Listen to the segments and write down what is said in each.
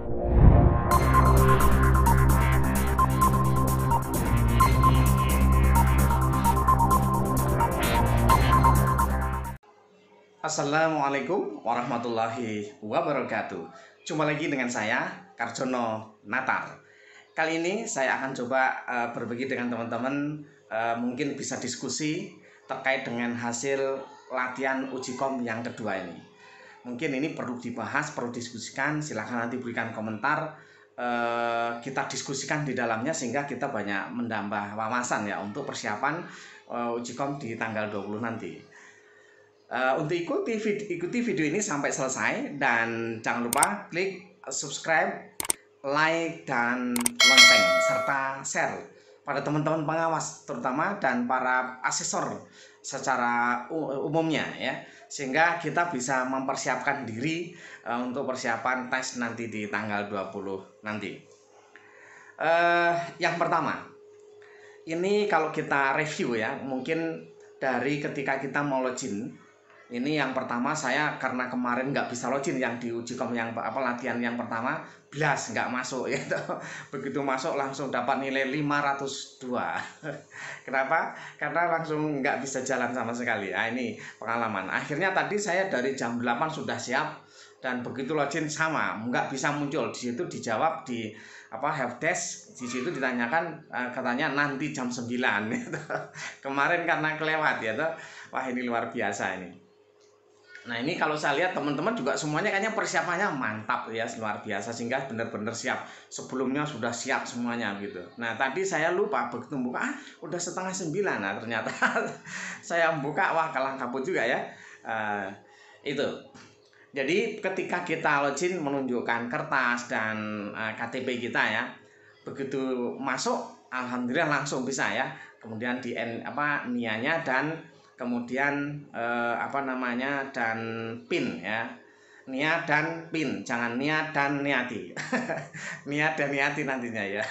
Assalamualaikum warahmatullahi wabarakatuh. Jumpa lagi dengan saya, Karjono Natar. Kali ini saya akan coba berbagi dengan teman-teman, mungkin bisa diskusi terkait dengan hasil latihan uji kom yang kedua ini. Mungkin ini perlu dibahas, perlu diskusikan. Silahkan nanti berikan komentar, kita diskusikan di dalamnya sehingga kita banyak menambah wawasan ya untuk persiapan uji kom di tanggal 20 nanti. Untuk ikuti video ini sampai selesai, dan jangan lupa klik subscribe, like, dan lonceng serta share pada teman-teman pengawas terutama dan para asesor secara umumnya ya, sehingga kita bisa mempersiapkan diri untuk persiapan tes nanti di tanggal 20 nanti. Yang pertama, ini kalau kita review ya, mungkin dari ketika kita mau login. Ini yang pertama, saya karena kemarin nggak bisa login yang di uji kom yang latihan yang pertama, blas nggak masuk ya. Begitu masuk langsung dapat nilai 502. Kenapa? Karena langsung nggak bisa jalan sama sekali. Nah, ini pengalaman. Akhirnya tadi saya dari jam 8 sudah siap, dan begitu login sama nggak bisa muncul. Di situ dijawab di helpdesk, di situ ditanyakan, katanya nanti jam 9 gitu. Kemarin karena kelewat ya. Wah, ini luar biasa ini. Nah, ini kalau saya lihat teman-teman juga semuanya kayaknya persiapannya mantap ya, luar biasa, sehingga benar-benar siap. Sebelumnya sudah siap semuanya gitu. Nah, tadi saya lupa begitu buka, udah 8:30. Nah, ternyata saya buka, wah kalah kabut juga ya. Itu. Jadi ketika kita login menunjukkan kertas dan KTP kita ya, begitu masuk alhamdulillah langsung bisa ya. Kemudian di NIA-nya dan kemudian dan PIN ya. NIA dan PIN, jangan NIA dan niati. NIA dan niati nantinya ya.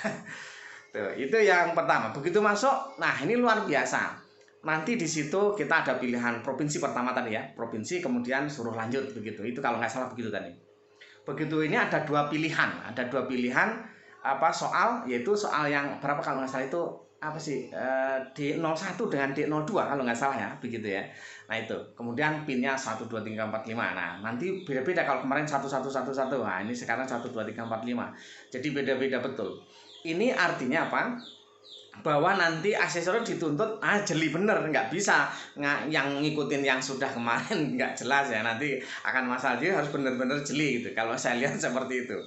Tuh, itu yang pertama. Begitu masuk, nah ini luar biasa. Nanti di situ kita ada pilihan provinsi pertama tadi ya, provinsi, kemudian suruh lanjut begitu. Itu kalau nggak salah begitu tadi. Begitu ini ada dua pilihan, soal, yaitu soal yang berapa kalau nggak salah itu D01 dengan D02 kalau nggak salah ya, begitu ya. Nah itu, kemudian pinnya 1, 2, 3, 4, 5. Nah nanti beda-beda, kalau kemarin 1, 1, 1, 1. Nah ini sekarang 1, 2, 3, 4, 5. Jadi beda-beda betul. Ini artinya apa? Bahwa nanti asesor dituntut jeli bener, nggak bisa yang ngikutin yang sudah kemarin nggak jelas ya, nanti akan masalah. Jadi harus bener-bener jeli gitu, kalau saya lihat seperti itu.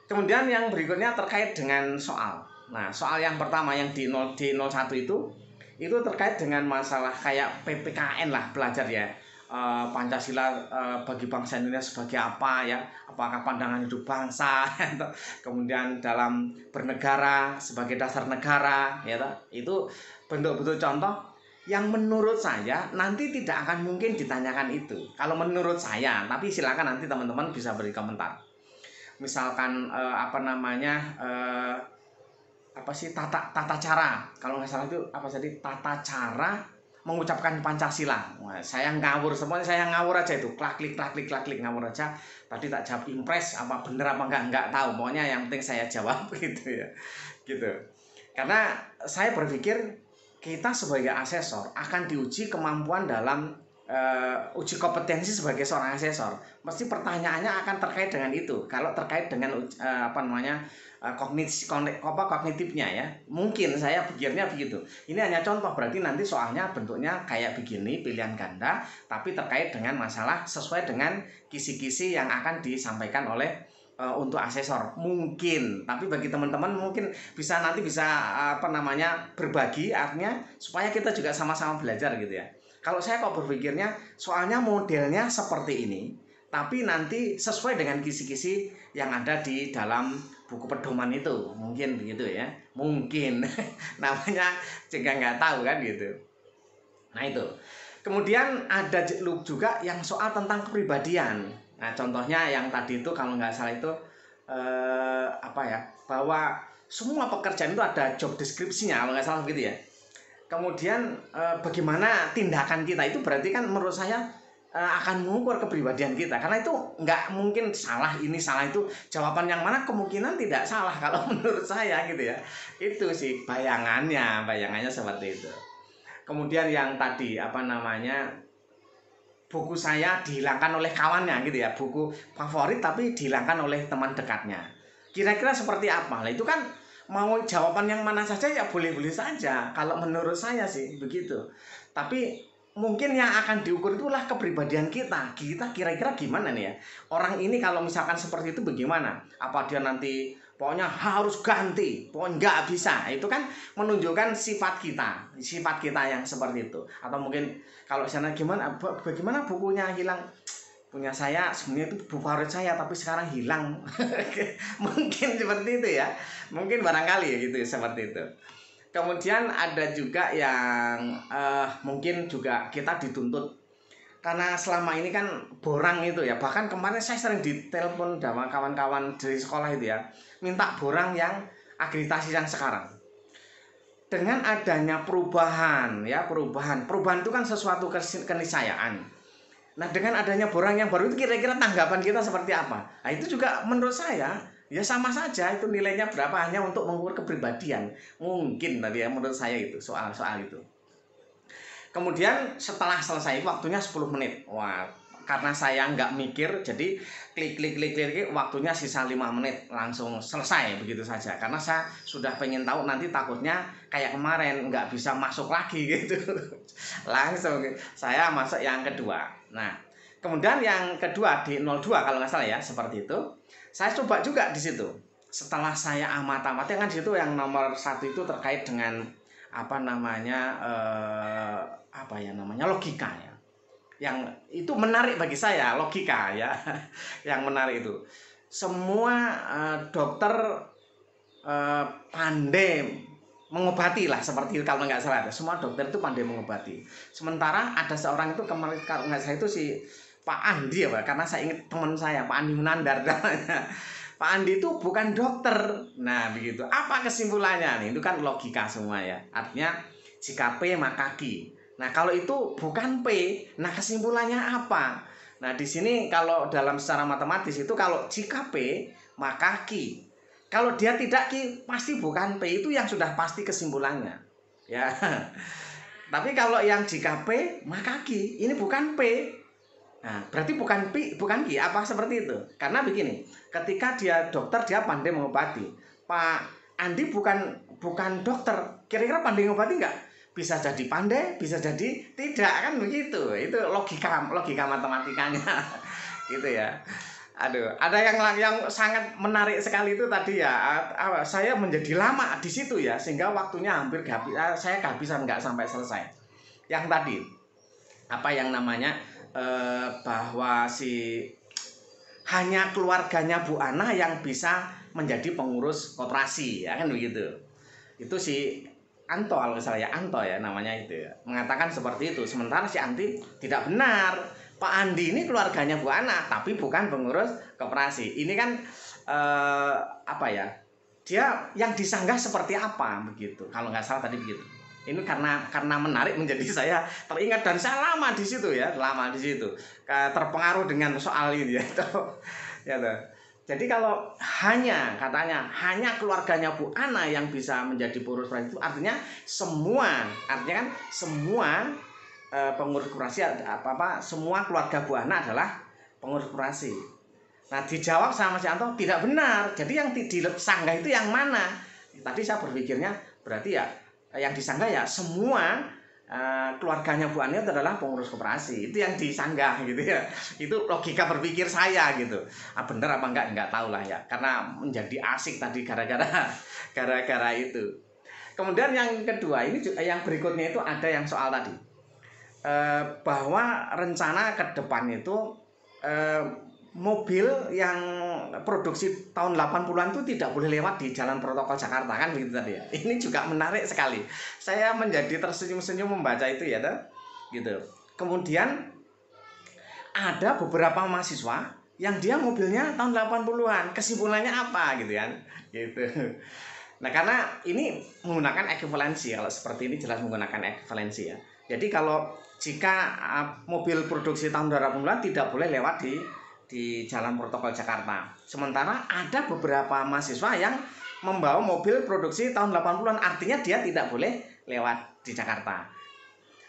Kemudian yang berikutnya terkait dengan soal. Nah, soal yang pertama yang di D01 itu terkait dengan masalah kayak PPKN lah, belajar ya. Pancasila bagi bangsa Indonesia sebagai apa ya? Apakah pandangan hidup bangsa? Kemudian dalam bernegara sebagai dasar negara ya. Itu bentuk-bentuk contoh yang menurut saya nanti tidak akan mungkin ditanyakan itu. Kalau menurut saya, tapi silakan nanti teman-teman bisa beri komentar. Misalkan tata cara, kalau nggak salah itu tata cara mengucapkan Pancasila. Wah, saya ngawur semuanya, saya ngawur aja itu, klik ngawur aja. Tadi tak jawab impres, apa bener apa enggak tahu, pokoknya yang penting saya jawab gitu ya, gitu. Karena saya berpikir kita sebagai asesor akan diuji kemampuan dalam uji kompetensi sebagai seorang asesor. Mesti pertanyaannya akan terkait dengan itu. Kalau terkait dengan kognitifnya ya, mungkin saya pikirnya begitu. Ini hanya contoh, berarti nanti soalnya bentuknya kayak begini, pilihan ganda, tapi terkait dengan masalah sesuai dengan kisi-kisi yang akan disampaikan oleh untuk asesor mungkin. Tapi bagi teman-teman mungkin bisa berbagi, artinya supaya kita juga sama-sama belajar gitu ya. Kalau saya kok berpikirnya soalnya modelnya seperti ini, tapi nanti sesuai dengan kisi-kisi yang ada di dalam buku pedoman itu, mungkin begitu ya, mungkin. Namanya juga nggak tahu kan gitu. Nah itu. Kemudian ada juga yang soal tentang kepribadian. Nah contohnya yang tadi itu kalau nggak salah itu bahwa semua pekerjaan itu ada job deskripsinya kalau nggak salah begitu ya. Kemudian bagaimana tindakan kita itu berarti kan menurut saya akan mengukur kepribadian kita, karena itu nggak mungkin salah ini salah itu, jawaban yang mana kemungkinan tidak salah kalau menurut saya gitu ya. Itu sih bayangannya seperti itu. Kemudian yang tadi apa namanya, buku saya dihilangkan oleh kawannya gitu ya, buku favorit tapi dihilangkan oleh teman dekatnya, kira-kira seperti apa? Nah itu kan mau jawaban yang mana saja ya boleh-boleh saja kalau menurut saya sih begitu. Tapi mungkin yang akan diukur itulah kepribadian kita kira-kira gimana nih ya, orang ini kalau misalkan seperti itu bagaimana, apa dia nanti pokoknya harus ganti, pokoknya nggak bisa, itu kan menunjukkan sifat kita yang seperti itu. Atau mungkin kalau sana bagaimana bukunya hilang, punya saya sebenarnya itu buku favorit saya tapi sekarang hilang. Mungkin seperti itu ya, mungkin barangkali ya gitu seperti itu. Kemudian ada juga yang mungkin juga kita dituntut, karena selama ini kan borang itu ya, bahkan kemarin saya sering ditelepon sama kawan-kawan dari sekolah itu ya, minta borang yang akreditasi yang sekarang. Dengan adanya perubahan itu kan sesuatu keniscayaan. Nah dengan adanya borang yang baru itu kira-kira tanggapan kita seperti apa? Nah itu juga menurut saya ya sama saja, itu nilainya berapa hanya untuk mengukur kepribadian. Mungkin tadi ya menurut saya itu soal-soal itu. Kemudian setelah selesai waktunya 10 menit. Wah, karena saya nggak mikir, jadi klik waktunya sisa 5 menit langsung selesai begitu saja. Karena saya sudah pengen tahu, nanti takutnya kayak kemarin nggak bisa masuk lagi gitu. Langsung saya masuk yang kedua. Nah, kemudian yang kedua di 02 kalau nggak salah ya, seperti itu. Saya coba juga di situ. Setelah saya amati kan di situ yang nomor 1 itu terkait dengan apa namanya logika ya. Yang itu menarik bagi saya, logika ya. Yang menarik itu semua dokter pandai mengobati lah, seperti itu kalau nggak salah. Semua dokter itu pandai mengobati. Sementara ada seorang itu kemarin kalau nggak salah itu si Pak Andi ya Pak, karena saya ingat teman saya Pak Andi Munandar namanya. Pak Andi itu bukan dokter. Nah begitu. Apa kesimpulannya nih? Itu kan logika semua ya. Artinya jika P maka Q. Nah kalau itu bukan P, nah kesimpulannya apa? Nah di sini kalau dalam secara matematis itu kalau jika P maka Q. Kalau dia tidak Q pasti bukan P, itu yang sudah pasti kesimpulannya. Ya. Tapi kalau yang jika P maka Q, ini bukan P. Nah, berarti bukan Q, apa seperti itu? Karena begini, ketika dia dokter dia pandai mengobati. Pak Andi bukan dokter, kira-kira pandai mengobati nggak? Bisa jadi pandai, bisa jadi tidak, kan begitu. Itu logika matematikanya. Gitu ya. Aduh, ada yang sangat menarik sekali itu tadi ya. Saya menjadi lama di situ ya, sehingga waktunya hampir saya kehabisan, nggak sampai selesai. Yang tadi apa yang namanya bahwa hanya keluarganya Bu Ana yang bisa menjadi pengurus koperasi ya kan begitu. Itu si Anto kalau saya Anto ya namanya itu ya, mengatakan seperti itu. Sementara si Anti tidak benar. Pak Andi ini keluarganya Bu Ana tapi bukan pengurus koperasi. Ini kan apa ya? Dia yang disanggah seperti apa begitu. Kalau nggak salah tadi begitu. Ini karena menarik menjadi saya teringat, dan saya lama di situ ya, terpengaruh dengan soal ini ya. Jadi kalau katanya hanya keluarganya Bu Ana yang bisa menjadi pengurus koperasi, itu artinya kan semua pengurus koperasi semua keluarga Bu Ana adalah pengurus koperasi. Nah dijawab sama si Anto tidak benar. Jadi yang disanggah itu yang mana? Tadi saya berpikirnya berarti ya yang disanggah ya semua keluarganya Bu Ani adalah pengurus koperasi, itu yang disanggah gitu ya. Itu logika berpikir saya gitu. Bener apa enggak tahu lah ya, karena menjadi asik tadi gara-gara itu. Kemudian yang kedua ini yang berikutnya itu ada yang soal tadi bahwa rencana ke depan itu mobil yang produksi tahun 80-an itu tidak boleh lewat di jalan protokol Jakarta kan begitu tadi ya. Ini juga menarik sekali. Saya menjadi tersenyum-senyum membaca itu ya gitu. Kemudian ada beberapa mahasiswa yang dia mobilnya tahun 80-an. Kesimpulannya apa gitu kan? Gitu. Nah, karena ini menggunakan ekuivalensi. Kalau seperti ini jelas menggunakan ekuivalensi ya. Jadi kalau jika mobil produksi tahun 2000-an tidak boleh lewat di Jalan Protokol Jakarta. Sementara ada beberapa mahasiswa yang membawa mobil produksi tahun 80-an, artinya dia tidak boleh lewat di Jakarta.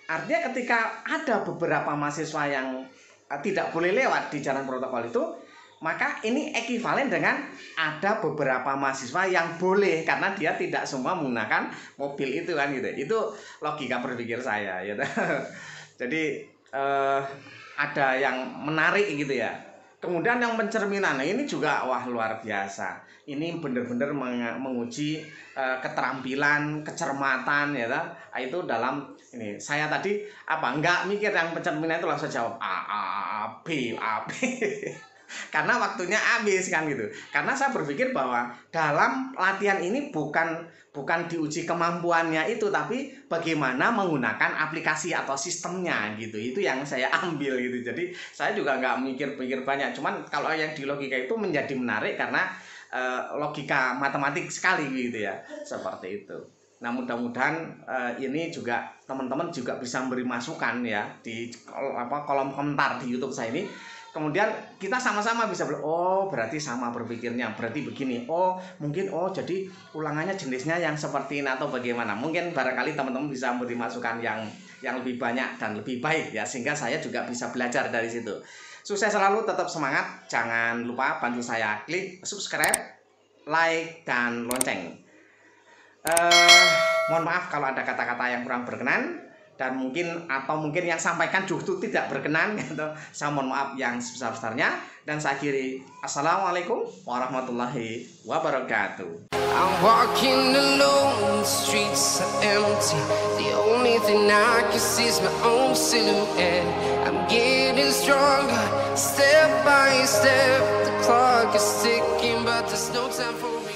Artinya ketika ada beberapa mahasiswa yang tidak boleh lewat di Jalan Protokol itu, maka ini ekivalen dengan ada beberapa mahasiswa yang boleh, karena dia tidak semua menggunakan mobil itu kan gitu. Itu logika berpikir saya gitu. Jadi ada yang menarik gitu ya. Kemudian yang pencerminan, nah ini juga wah luar biasa. Ini benar-benar menguji keterampilan, kecermatan ya. Itu dalam ini saya tadi enggak mikir yang pencerminan itu, langsung jawab A B karena waktunya habis kan gitu. Karena saya berpikir bahwa dalam latihan ini bukan diuji kemampuannya itu, tapi bagaimana menggunakan aplikasi atau sistemnya gitu. Itu yang saya ambil gitu. Jadi saya juga nggak mikir-pikir banyak. Cuman kalau yang di logika itu menjadi menarik karena logika matematik sekali gitu ya. Seperti itu. Nah mudah-mudahan ini juga teman-teman juga bisa memberi masukan ya di kolom komentar di YouTube saya ini. Kemudian kita sama-sama bisa berarti sama berpikirnya, berarti begini, mungkin jadi ulangannya jenisnya yang seperti ini atau bagaimana. Mungkin barangkali teman-teman bisa memberi masukan yang lebih banyak dan lebih baik ya, sehingga saya juga bisa belajar dari situ. Sukses selalu, tetap semangat, jangan lupa bantu saya klik subscribe, like, dan lonceng. Mohon maaf kalau ada kata-kata yang kurang berkenan, dan mungkin yang sampaikan justru tidak berkenan gitu. Saya mohon maaf yang sebesar-besarnya, dan saya akhiri. Assalamualaikum warahmatullahi wabarakatuh. I'm walking alone, the streets are empty. The only thing I can see is my own silhouette. I'm getting stronger, step by step. The clock is ticking, but there's no time for me.